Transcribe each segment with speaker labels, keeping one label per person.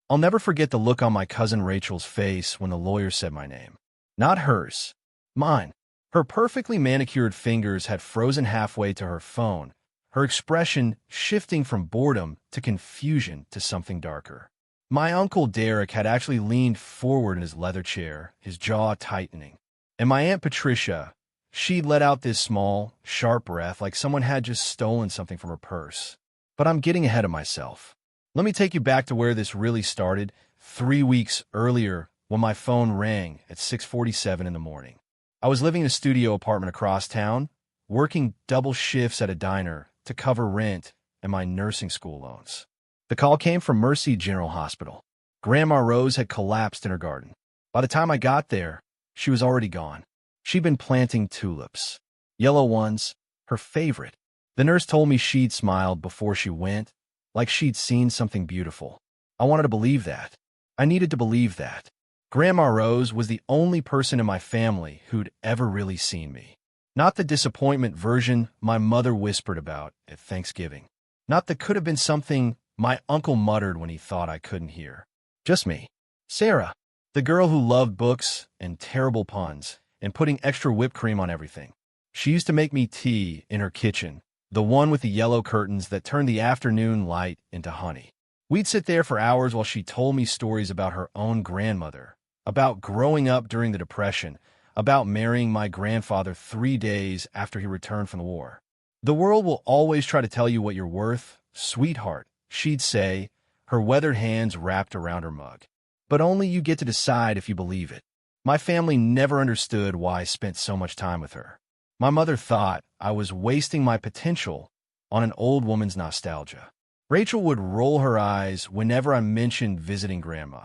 Speaker 1: I'll never forget the look on my cousin Rachel's face when the lawyer said my name. Not hers. Mine. Her perfectly manicured fingers had frozen halfway to her phone, her expression shifting from boredom to confusion to something darker. My Uncle Derek had actually leaned forward in his leather chair, his jaw tightening. And my Aunt Patricia, she let out this small, sharp breath like someone had just stolen something from her purse. But I'm getting ahead of myself. Let me take you back to where this really started, 3 weeks earlier when my phone rang at 6:47 in the morning. I was living in a studio apartment across town, working double shifts at a diner to cover rent and my nursing school loans. The call came from Mercy General Hospital. Grandma Rose had collapsed in her garden. By the time I got there, she was already gone. She'd been planting tulips. Yellow ones, her favorite. The nurse told me she'd smiled before she went, like she'd seen something beautiful. I wanted to believe that. I needed to believe that. Grandma Rose was the only person in my family who'd ever really seen me. Not the disappointment version my mother whispered about at Thanksgiving. Not the could have been something my uncle muttered when he thought I couldn't hear. Just me. Sarah, the girl who loved books and terrible puns and putting extra whipped cream on everything. She used to make me tea in her kitchen, the one with the yellow curtains that turned the afternoon light into honey. We'd sit there for hours while she told me stories about her own grandmother, about growing up during the Depression, about marrying my grandfather 3 days after he returned from the war. The world will always try to tell you what you're worth, sweetheart, she'd say, her weathered hands wrapped around her mug. But only you get to decide if you believe it. My family never understood why I spent so much time with her. My mother thought I was wasting my potential on an old woman's nostalgia. Rachel would roll her eyes whenever I mentioned visiting Grandma,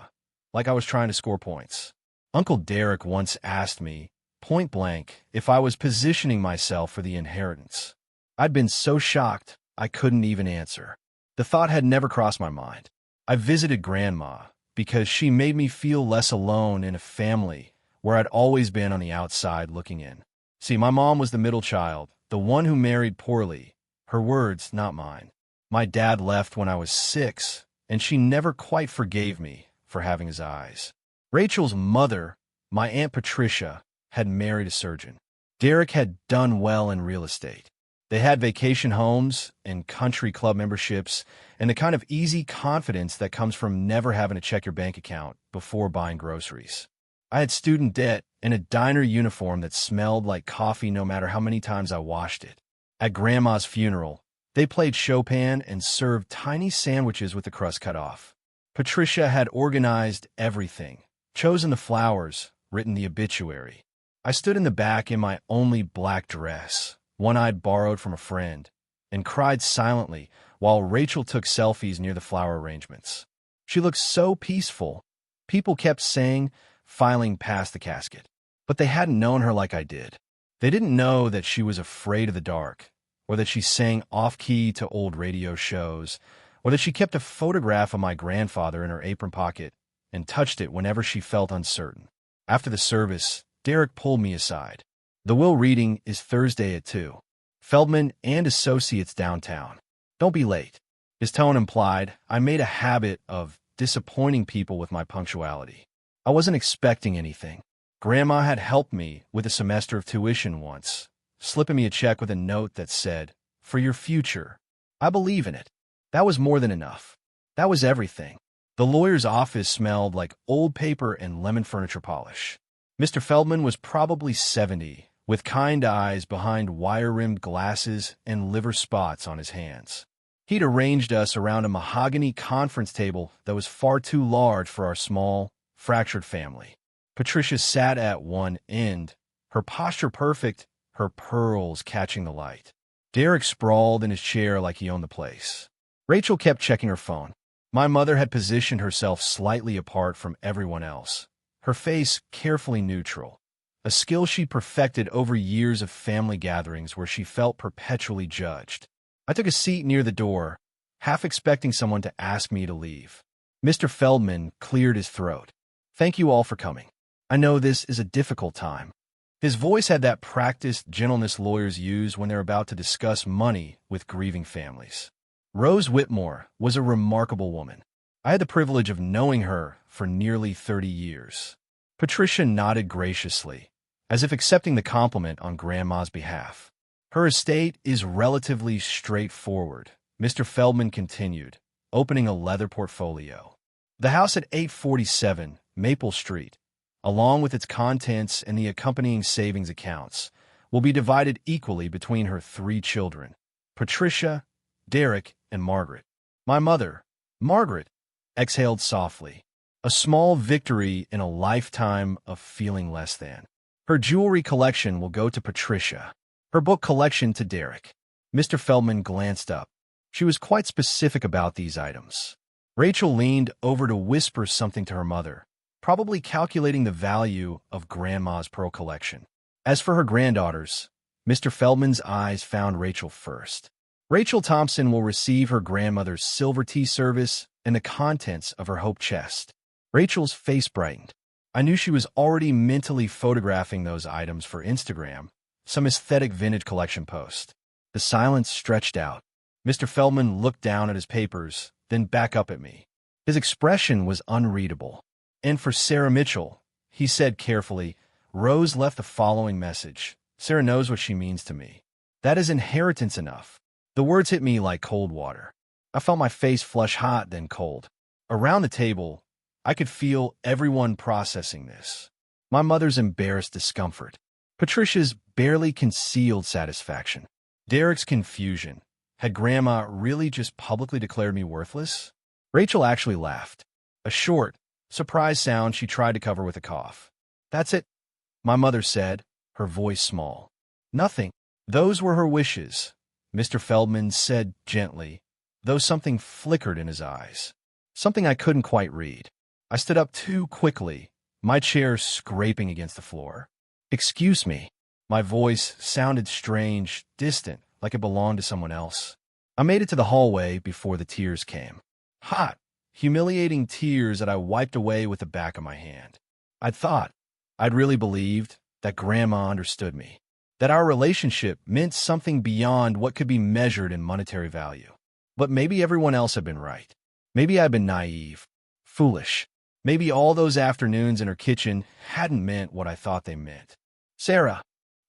Speaker 1: like I was trying to score points. Uncle Derek once asked me, point blank, if I was positioning myself for the inheritance. I'd been so shocked I couldn't even answer. The thought had never crossed my mind. I visited Grandma because she made me feel less alone in a family where I'd always been on the outside looking in. See, my mom was the middle child, the one who married poorly. Her words, not mine. My dad left when I was 6, and she never quite forgave me for having his eyes. Rachel's mother, my Aunt Patricia, had married a surgeon. Derek had done well in real estate. They had vacation homes and country club memberships and the kind of easy confidence that comes from never having to check your bank account before buying groceries. I had student debt and a diner uniform that smelled like coffee no matter how many times I washed it. At Grandma's funeral, they played Chopin and served tiny sandwiches with the crust cut off. Patricia had organized everything, chosen the flowers, written the obituary. I stood in the back in my only black dress, one I'd borrowed from a friend, and cried silently while Rachel took selfies near the flower arrangements. She looked so peaceful. People kept saying, filing past the casket. But they hadn't known her like I did. They didn't know that she was afraid of the dark, or that she sang off-key to old radio shows, or that she kept a photograph of my grandfather in her apron pocket and touched it whenever she felt uncertain. After the service, Derek pulled me aside. The will reading is Thursday at 2. Feldman and Associates downtown. Don't be late. His tone implied I made a habit of disappointing people with my punctuality. I wasn't expecting anything. Grandma had helped me with a semester of tuition once, slipping me a check with a note that said, "For your future." I believe in it. That was more than enough. That was everything. The lawyer's office smelled like old paper and lemon furniture polish. Mr. Feldman was probably 70, with kind eyes behind wire-rimmed glasses and liver spots on his hands. He'd arranged us around a mahogany conference table that was far too large for our small, fractured family. Patricia sat at one end, her posture perfect, her pearls catching the light. Derek sprawled in his chair like he owned the place. Rachel kept checking her phone. My mother had positioned herself slightly apart from everyone else, her face carefully neutral, a skill she perfected over years of family gatherings where she felt perpetually judged. I took a seat near the door, half expecting someone to ask me to leave. Mr. Feldman cleared his throat. "Thank you all for coming. I know this is a difficult time." His voice had that practiced gentleness lawyers use when they're about to discuss money with grieving families. Rose Whitmore was a remarkable woman. I had the privilege of knowing her for nearly 30 years. Patricia nodded graciously, as if accepting the compliment on Grandma's behalf. Her estate is relatively straightforward, Mr. Feldman continued, opening a leather portfolio. The house at 847 Maple Street, along with its contents and the accompanying savings accounts, will be divided equally between her 3 children, Patricia, Derek, and Margaret. My mother, Margaret, exhaled softly, a small victory in a lifetime of feeling less than. Her jewelry collection will go to Patricia, her book collection to Derek. Mr. Feldman glanced up. She was quite specific about these items. Rachel leaned over to whisper something to her mother, probably calculating the value of Grandma's pearl collection. As for her granddaughters, Mr. Feldman's eyes found Rachel first. Rachel Thompson will receive her grandmother's silver tea service and the contents of her hope chest. Rachel's face brightened. I knew she was already mentally photographing those items for Instagram, some aesthetic vintage collection post. The silence stretched out. Mr. Feldman looked down at his papers, then back up at me. His expression was unreadable. And for Sarah Mitchell, he said carefully, Rose left the following message. Sarah knows what she means to me. That is inheritance enough. The words hit me like cold water. I felt my face flush hot, then cold. Around the table, I could feel everyone processing this. My mother's embarrassed discomfort. Patricia's barely concealed satisfaction. Derek's confusion. Had Grandma really just publicly declared me worthless? Rachel actually laughed. A short, surprised sound she tried to cover with a cough. That's it, my mother said, her voice small. Nothing. Those were her wishes, Mr. Feldman said gently, though something flickered in his eyes. Something I couldn't quite read. I stood up too quickly, my chair scraping against the floor. Excuse me. My voice sounded strange, distant, like it belonged to someone else. I made it to the hallway before the tears came. Hot, humiliating tears that I wiped away with the back of my hand. I'd really believed that Grandma understood me, that our relationship meant something beyond what could be measured in monetary value. But maybe everyone else had been right. Maybe I'd been naive, foolish. Maybe all those afternoons in her kitchen hadn't meant what I thought they meant. Sarah.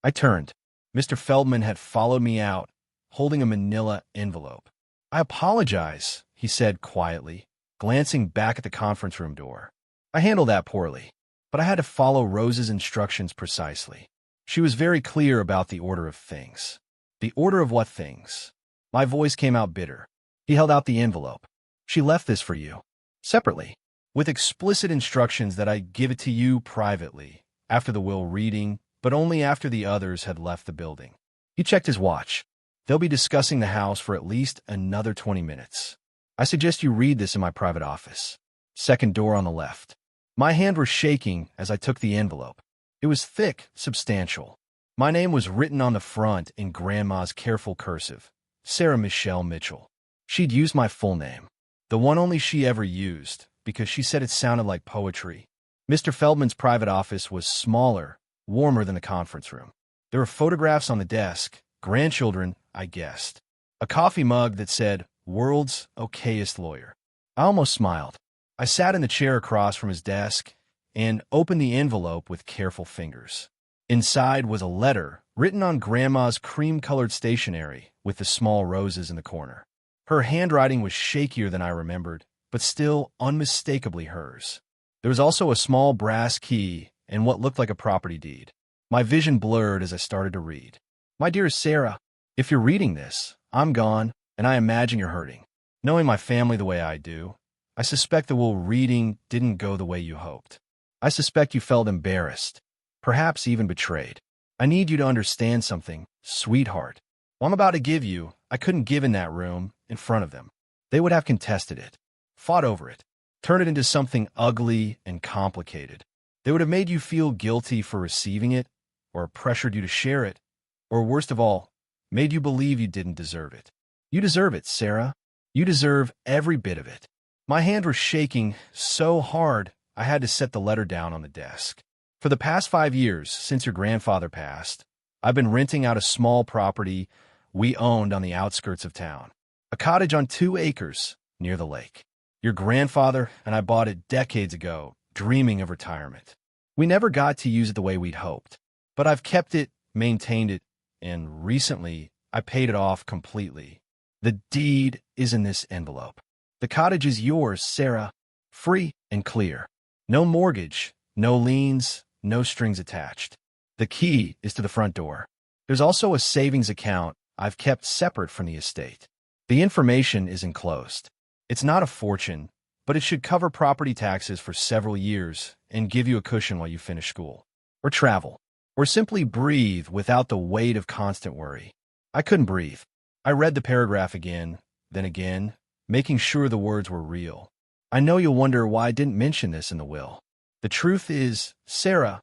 Speaker 1: I turned. Mr. Feldman had followed me out, holding a manila envelope. I apologize, he said quietly, glancing back at the conference room door. I handled that poorly, but I had to follow Rose's instructions precisely. She was very clear about the order of things. The order of what things? My voice came out bitter. He held out the envelope. She left this for you. Separately. With explicit instructions that I give it to you privately, after the will reading, but only after the others had left the building. He checked his watch. They'll be discussing the house for at least another 20 minutes. I suggest you read this in my private office. Second door on the left. My hand was shaking as I took the envelope. It was thick, substantial. My name was written on the front in Grandma's careful cursive, Sarah Michelle Mitchell. She'd used my full name, the one only she ever used, because she said it sounded like poetry. Mr. Feldman's private office was smaller, warmer than the conference room. There were photographs on the desk, grandchildren, I guessed. A coffee mug that said, World's Okayest Lawyer. I almost smiled. I sat in the chair across from his desk and opened the envelope with careful fingers. Inside was a letter written on Grandma's cream-colored stationery with the small roses in the corner. Her handwriting was shakier than I remembered, but still unmistakably hers. There was also a small brass key and what looked like a property deed. My vision blurred as I started to read. My dearest Sarah, if you're reading this, I'm gone, and I imagine you're hurting. Knowing my family the way I do, I suspect the will reading didn't go the way you hoped. I suspect you felt embarrassed, perhaps even betrayed. I need you to understand something, sweetheart. What I'm about to give you, I couldn't give in that room, in front of them. They would have contested it, fought over it, turned it into something ugly and complicated. They would have made you feel guilty for receiving it, or pressured you to share it, or worst of all, made you believe you didn't deserve it. You deserve it, Sarah. You deserve every bit of it. My hand was shaking so hard I had to set the letter down on the desk. For the past 5 years, since your grandfather passed, I've been renting out a small property we owned on the outskirts of town. A cottage on 2 acres near the lake. Your grandfather and I bought it decades ago, dreaming of retirement. We never got to use it the way we'd hoped, but I've kept it, maintained it, and recently I paid it off completely. The deed is in this envelope. The cottage is yours, Sarah, free and clear. No mortgage, no liens, no strings attached. The key is to the front door. There's also a savings account I've kept separate from the estate. The information is enclosed. It's not a fortune, but it should cover property taxes for several years and give you a cushion while you finish school, or travel, or simply breathe without the weight of constant worry. I couldn't breathe. I read the paragraph again, then again, making sure the words were real. I know you'll wonder why I didn't mention this in the will. The truth is, Sarah,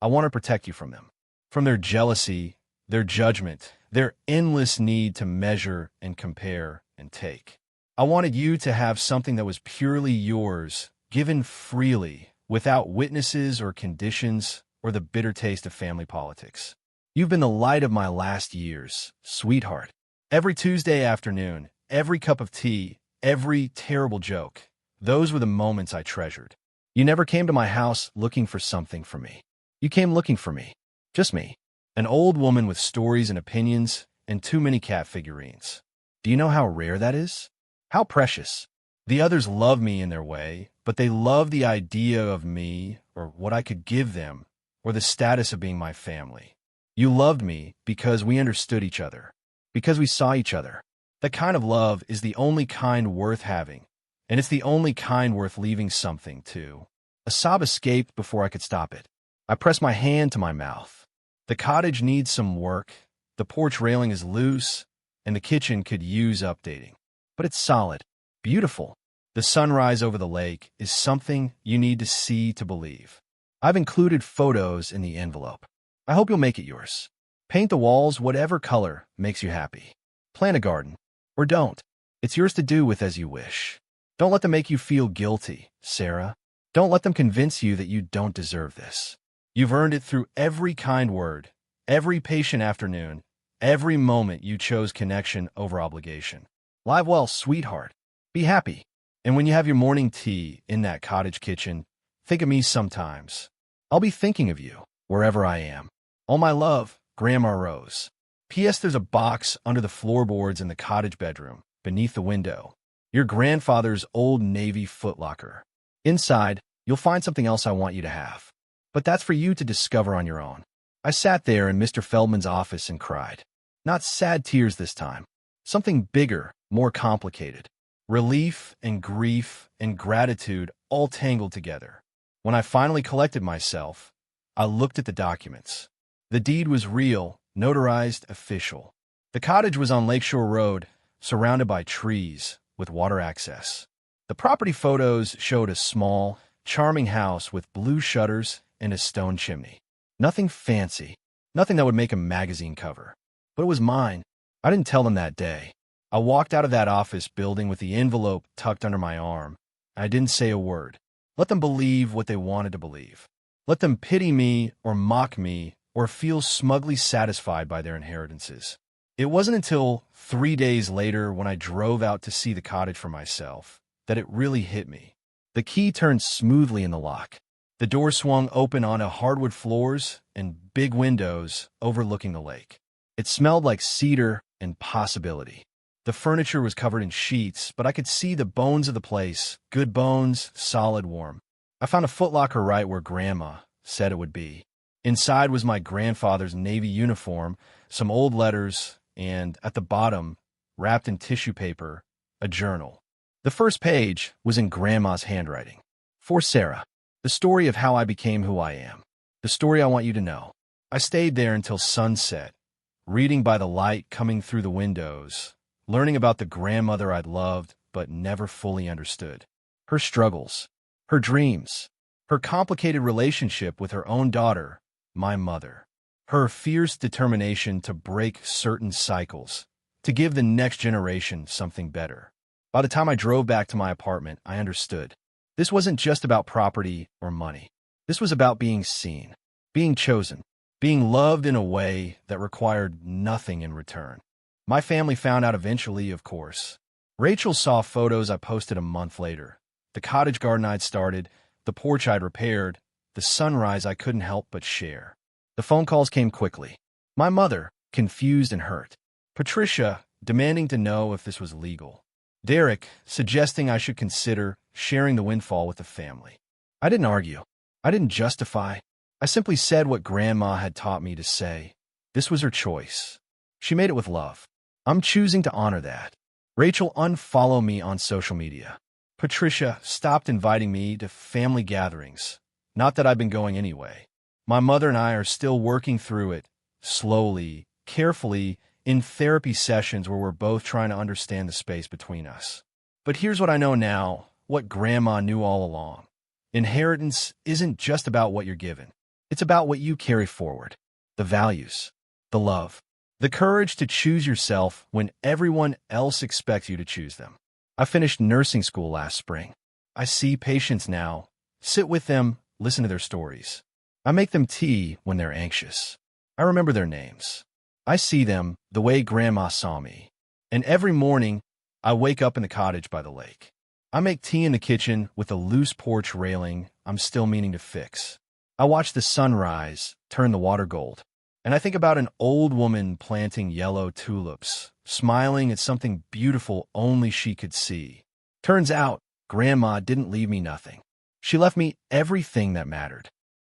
Speaker 1: I want to protect you from them, from their jealousy, their judgment, their endless need to measure and compare and take. I wanted you to have something that was purely yours, given freely, without witnesses or conditions or the bitter taste of family politics. You've been the light of my last years, sweetheart. Every Tuesday afternoon, every cup of tea, every terrible joke, those were the moments I treasured. You never came to my house looking for something from me. You came looking for me. Just me. An old woman with stories and opinions and too many cat figurines. Do you know how rare that is? How precious. The others love me in their way, but they love the idea of me or what I could give them or the status of being my family. You loved me because we understood each other, because we saw each other. That kind of love is the only kind worth having, and it's the only kind worth leaving something to. A sob escaped before I could stop it. I pressed my hand to my mouth. The cottage needs some work, the porch railing is loose, and the kitchen could use updating. But it's solid, beautiful. The sunrise over the lake is something you need to see to believe. I've included photos in the envelope. I hope you'll make it yours. Paint the walls whatever color makes you happy. Plant a garden, or don't. It's yours to do with as you wish. Don't let them make you feel guilty, Sarah. Don't let them convince you that you don't deserve this. You've earned it through every kind word, every patient afternoon, every moment you chose connection over obligation. Live well, sweetheart. Be happy. And when you have your morning tea in that cottage kitchen, think of me sometimes. I'll be thinking of you, wherever I am. All my love, Grandma Rose. P.S. There's a box under the floorboards in the cottage bedroom, beneath the window. Your grandfather's old Navy footlocker. Inside, you'll find something else I want you to have. But that's for you to discover on your own. I sat there in Mr. Feldman's office and cried. Not sad tears this time. Something bigger, more complicated. Relief and grief and gratitude all tangled together. When I finally collected myself, I looked at the documents. The deed was real, notarized, official. The cottage was on Lakeshore Road, surrounded by trees, with water access. The property photos showed a small, charming house with blue shutters and a stone chimney. Nothing fancy, nothing that would make a magazine cover. But it was mine. I didn't tell them that day. I walked out of that office building with the envelope tucked under my arm. I didn't say a word. Let them believe what they wanted to believe. Let them pity me or mock me or feel smugly satisfied by their inheritances. It wasn't until 3 days later when I drove out to see the cottage for myself that it really hit me. The key turned smoothly in the lock. The door swung open onto hardwood floors and big windows overlooking the lake. It smelled like cedar and possibility. The furniture was covered in sheets, but I could see the bones of the place, good bones, solid, warm. I found a footlocker right where Grandma said it would be. Inside was my grandfather's Navy uniform, some old letters, and at the bottom, wrapped in tissue paper, a journal. The first page was in Grandma's handwriting. For Sarah, the story of how I became who I am. The story I want you to know. I stayed there until sunset, reading by the light coming through the windows, learning about the grandmother I'd loved but never fully understood. Her struggles, her dreams, her complicated relationship with her own daughter, my mother. Her fierce determination to break certain cycles, to give the next generation something better. By the time I drove back to my apartment, I understood. This wasn't just about property or money. This was about being seen, being chosen, being loved in a way that required nothing in return. My family found out eventually, of course. Rachel saw photos I posted a month later, the cottage garden I'd started, the porch I'd repaired, the sunrise I couldn't help but share. The phone calls came quickly. My mother, confused and hurt. Patricia, demanding to know if this was legal. Derek, suggesting I should consider sharing the windfall with the family. I didn't argue. I didn't justify. I simply said what Grandma had taught me to say. This was her choice. She made it with love. I'm choosing to honor that. Rachel unfollowed me on social media. Patricia stopped inviting me to family gatherings. Not that I've been going anyway. My mother and I are still working through it, slowly, carefully, in therapy sessions where we're both trying to understand the space between us. But here's what I know now, what Grandma knew all along. Inheritance isn't just about what you're given. It's about what you carry forward. The values, the love, the courage to choose yourself when everyone else expects you to choose them. I finished nursing school last spring. I see patients now, sit with them, listen to their stories. I make them tea when they're anxious. I remember their names. I see them the way Grandma saw me. And every morning, I wake up in the cottage by the lake. I make tea in the kitchen with a loose porch railing I'm still meaning to fix. I watch the sunrise turn the water gold. And I think about an old woman planting yellow tulips, smiling at something beautiful only she could see. Turns out, Grandma didn't leave me nothing. She left me everything that mattered.